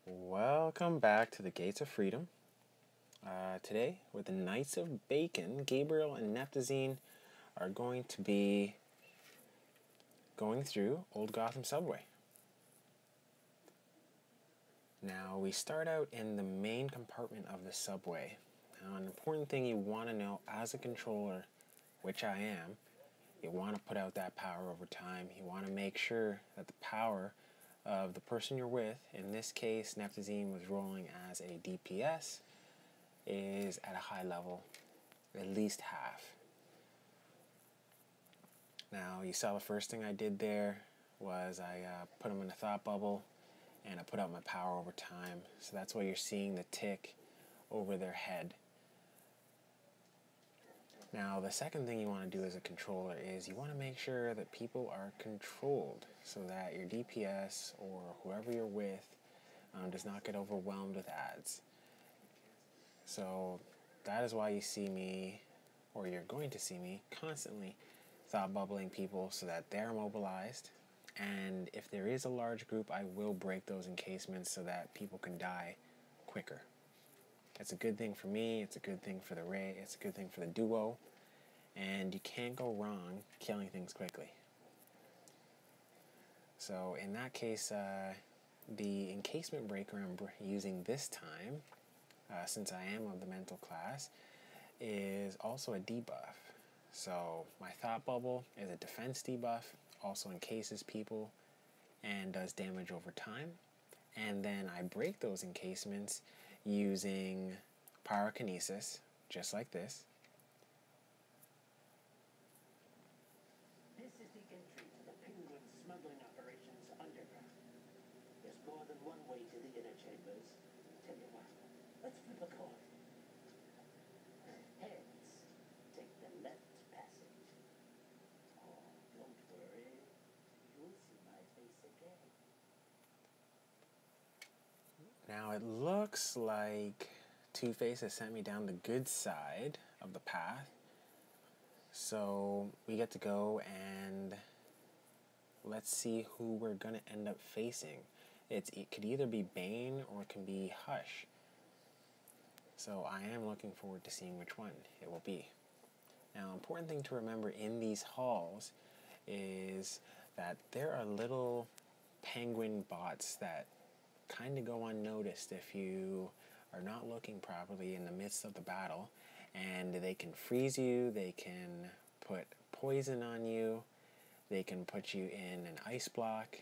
Welcome back to the Gates of Freedom. Today, with the Knights of Bacon, Gabriel and Neptazine are going to be going through Old Gotham subway. Now, we start out in the main compartment of the subway. Now, an important thing you want to know as a controller, which I am, you want to put out that power over time. You want to make sure that the power of the person you're with, in this case Neptazine was rolling as a DPS, is at a high level, at least half. Now you saw the first thing I did there was I put them in a thought bubble and I put out my power over time, so that's why you're seeing the tick over their head. Now the second thing you want to do as a controller is you want to make sure that people are controlled so that your DPS or whoever you're with does not get overwhelmed with ads. So that is why you see me, or you're going to see me, constantly thought bubbling people so that they're mobilized. And if there is a large group, I will break those encasements so that people can die quicker. It's a good thing for me, it's a good thing for the raid, it's a good thing for the duo, and you can't go wrong killing things quickly. So in that case, the encasement breaker I'm using this time, since I am of the mental class, is also a debuff. So my thought bubble is a defense debuff, also encases people and does damage over time. And then I break those encasements using pyrokinesis, just like this. This is the entry to the Penguin smuggling operations underground. There's more than one way to the inner chambers. Tell you what, let's flip a coin. Heads, take the left passage. Oh, don't worry. You'll see my face again. Now it looks like Two-Face has sent me down the good side of the path. So we get to go and let's see who we're going to end up facing. It could either be Bane or it can be Hush. So I am looking forward to seeing which one it will be. Now, important thing to remember in these halls is that there are little penguin bots that kind of go unnoticed if you are not looking properly in the midst of the battle, and they can freeze you, they can put poison on you, they can put you in an ice block,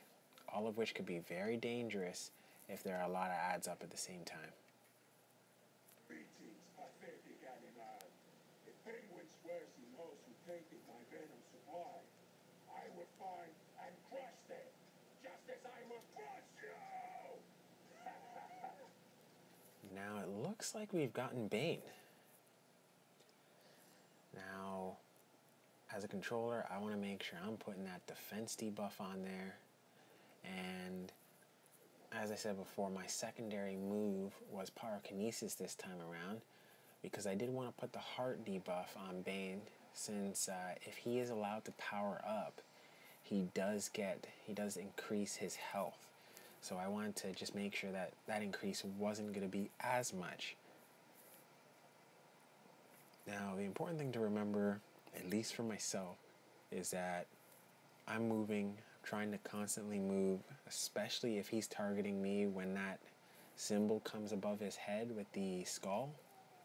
all of which could be very dangerous if there are a lot of ads up at the same time. Greetings, pathetic animal. If Penguin swears he knows who taken my venom supply, I will find and crush them, just as I will crush you! Now it looks like we've gotten Bane. Now, as a controller, I want to make sure I'm putting that defense debuff on there. And as I said before, my secondary move was pyrokinesis this time around, because I did want to put the heart debuff on Bane, since if he is allowed to power up, he does increase his health. So I wanted to just make sure that that increase wasn't going to be as much. Now, the important thing to remember, at least for myself, is that I'm moving, trying to constantly move, especially if he's targeting me when that symbol comes above his head with the skull.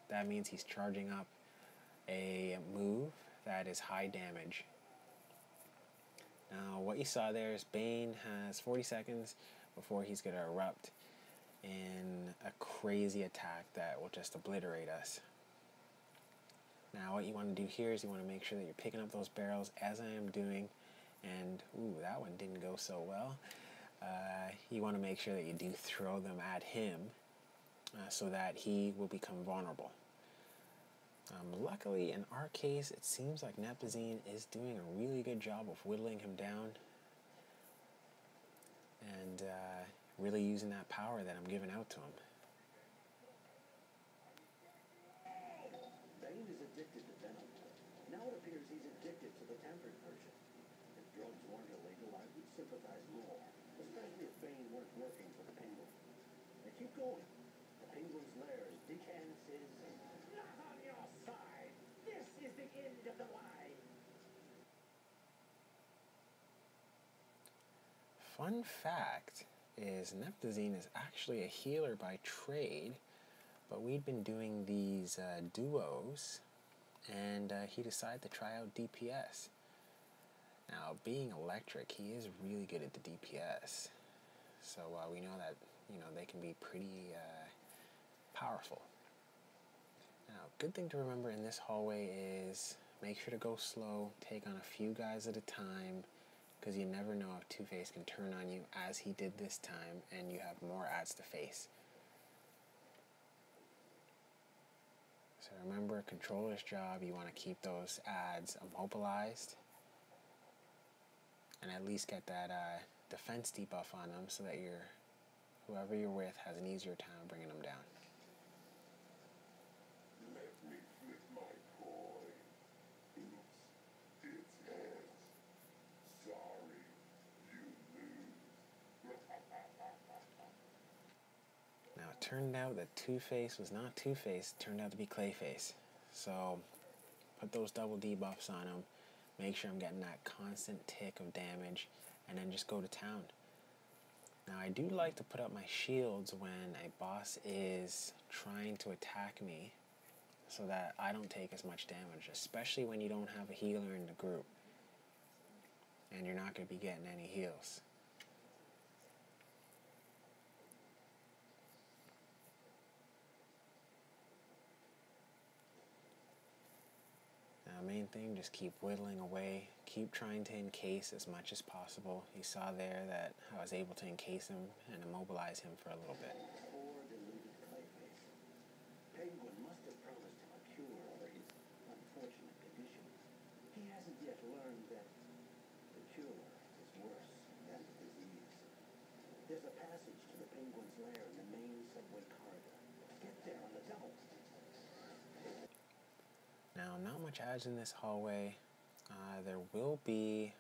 That means he's charging up a move that is high damage. Now, what you saw there is Bane has 40 seconds before he's going to erupt in a crazy attack that will just obliterate us. Now, what you want to do here is you want to make sure that you're picking up those barrels as I am doing, and ooh, that one didn't go so well. You want to make sure that you do throw them at him so that he will become vulnerable. Luckily, in our case, it seems like Neptazine is doing a really good job of whittling him down and really using that power that I'm giving out to him. Bane is addicted to venom. Now it appears he's addicted to the tempered version. If drugs weren't illegal, I would sympathize more, especially if Bane weren't working for the Penguin. It fun fact is Neptazine is actually a healer by trade, but we'd been doing these duos, and he decided to try out DPS. Now, being electric, he is really good at the DPS, so we know that they can be pretty powerful. Now, good thing to remember in this hallway is make sure to go slow, take on a few guys at a time, because you never know if Two-Face can turn on you as he did this time, and you have more ads to face. So remember, controller's job, you want to keep those ads immobilized, and at least get that defense debuff on them so that whoever you're with has an easier time bringing them down. Let me flip my coin. Oops, it's heads. Sorry, you lose. Now it turned out that Two-Face was not Two-Face, it turned out to be Clayface. So put those double debuffs on him, make sure I'm getting that constant tick of damage, and then just go to town. Now I do like to put up my shields when a boss is trying to attack me so that I don't take as much damage, especially when you don't have a healer in the group and you're not going to be getting any heals. Now main thing, just keep whittling away, keep trying to encase as much as possible. You saw there that I was able to encase him and immobilize him for a little bit. Poor deluded Clayface. Penguin must have promised him a cure for his unfortunate condition. He hasn't yet learned that the cure is worse than the disease. There's a passage to the Penguin's lair in the main subway corridor. Get there on the double. Now, not much ads in this hallway. There will be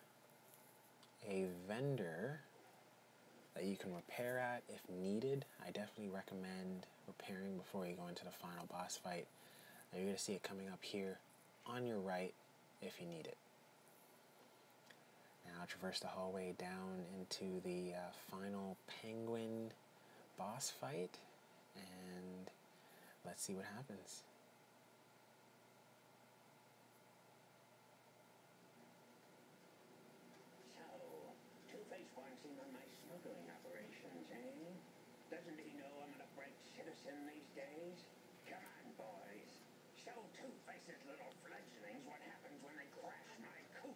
a vendor that you can repair at if needed. I definitely recommend repairing before you go into the final boss fight. Now, you're going to see it coming up here on your right if you need it. Now, traverse the hallway down into the final Penguin boss fight, and let's see what happens. Two-Face wants in on my smuggling operations, eh? Doesn't he know I'm an upright citizen these days? Come on, boys. Show Two-Face's little fledglings what happens when they crash my coop.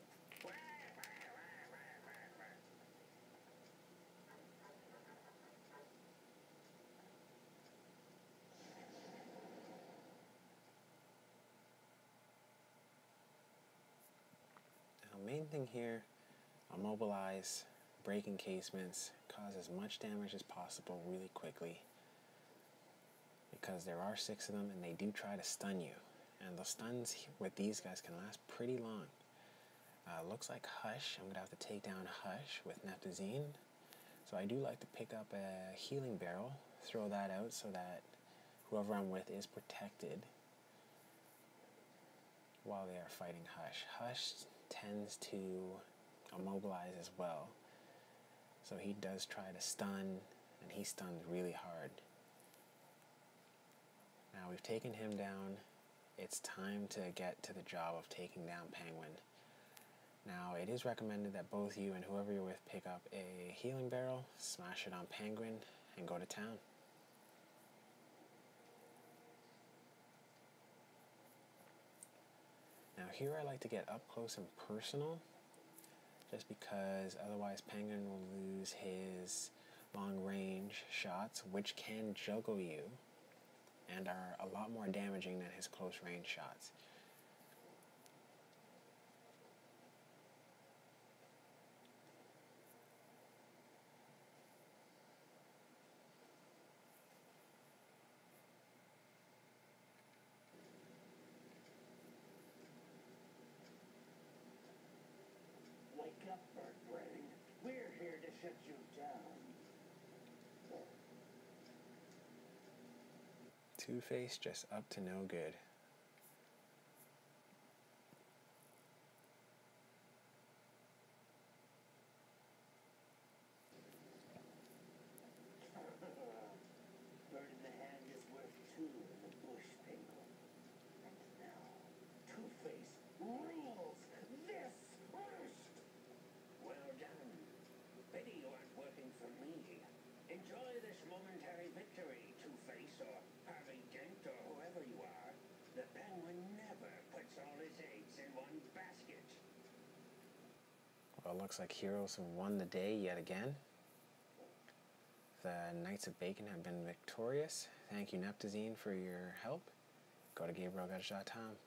Now, main thing here, immobilize, break encasements, cause as much damage as possible really quickly, because there are 6 of them and they do try to stun you, and the stuns with these guys can last pretty long. Looks like Hush. I'm gonna have to take down Hush with Neptazine, so I do like to pick up a healing barrel, throw that out so that whoever I'm with is protected while they are fighting Hush. Hush tends to immobilize as well, so he does try to stun, and he stuns really hard. Now we've taken him down, it's time to get to the job of taking down Penguin. Now it is recommended that both you and whoever you're with pick up a healing barrel, smash it on Penguin, and go to town. Now here I like to get up close and personal, just because otherwise Penguin will lose his long range shots, which can juggle you and are a lot more damaging than his close range shots. Wake up, bird brain. We're here to shut you down. Two-Face just up to no good. rules this roost. Well done. Pity you aren't working for me. Enjoy this momentary victory, Two-Face or Harvey Dent or whoever you are. The Penguin never puts all his eggs in one basket. Well, it looks like heroes have won the day yet again. The Knights of Bacon have been victorious. Thank you, Neptazine, for your help. Go to GabrielGudge.com.